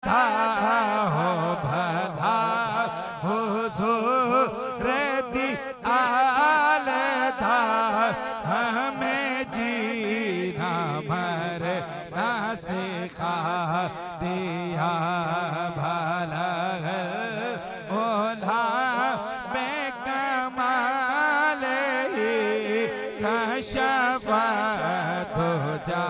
था हो भला हुजूर आल था हमें जीना मरना सिखा दिया भला ओला बेकमाल ही कशफ जा